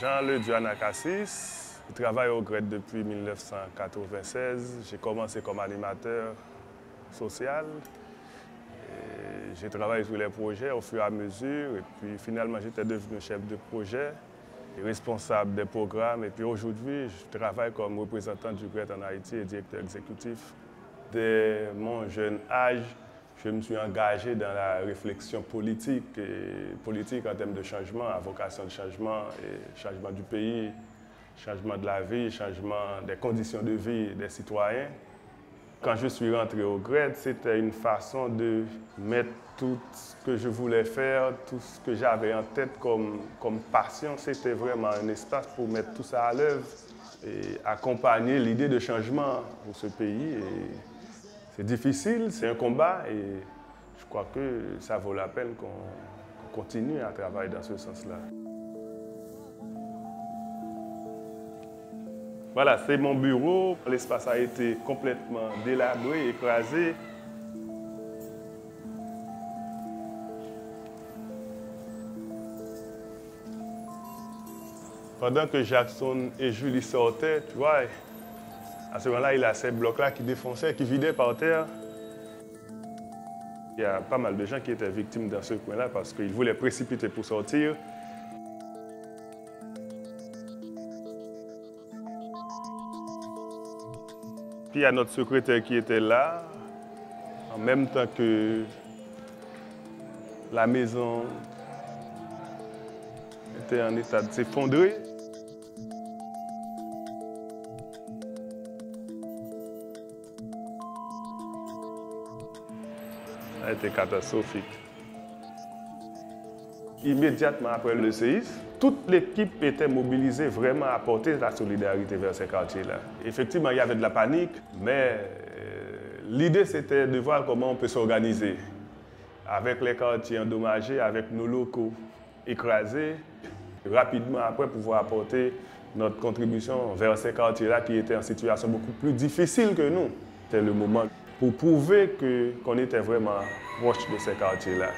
Jean Leduana Cassis, je travaille au GRED depuis 1996. J'ai commencé comme animateur social. J'ai travaillé sur les projets au fur et à mesure. Et puis finalement, j'étais devenu chef de projet, responsable des programmes. Et puis aujourd'hui, je travaille comme représentant du GRED en Haïti et directeur exécutif. Dès mon jeune âge, je me suis engagé dans la réflexion politique en termes de changement, à vocation de changement, et changement du pays, changement de la vie, changement des conditions de vie des citoyens. Quand je suis rentré au GRED, c'était une façon de mettre tout ce que je voulais faire, tout ce que j'avais en tête comme passion. C'était vraiment un espace pour mettre tout ça à l'œuvre et accompagner l'idée de changement pour ce pays. C'est difficile, c'est un combat et je crois que ça vaut la peine qu'on continue à travailler dans ce sens-là. Voilà, c'est mon bureau. L'espace a été complètement délabré, écrasé. Pendant que Jackson et Julie sortaient, tu vois, à ce moment-là, il y a ces blocs-là qui défonçaient, qui vidaient par terre. Il y a pas mal de gens qui étaient victimes dans ce coin-là parce qu'ils voulaient précipiter pour sortir. Puis il y a notre secrétaire qui était là, en même temps que la maison était en état de s'effondrer. Ça a été catastrophique. Immédiatement après le séisme, toute l'équipe était mobilisée vraiment à apporter la solidarité vers ces quartiers-là. Effectivement, il y avait de la panique, mais l'idée c'était de voir comment on peut s'organiser. Avec les quartiers endommagés, avec nos locaux écrasés, rapidement après pouvoir apporter notre contribution vers ces quartiers-là qui étaient en situation beaucoup plus difficile que nous. C'était le moment pour prouver qu'on était vraiment proche de ces quartiers-là.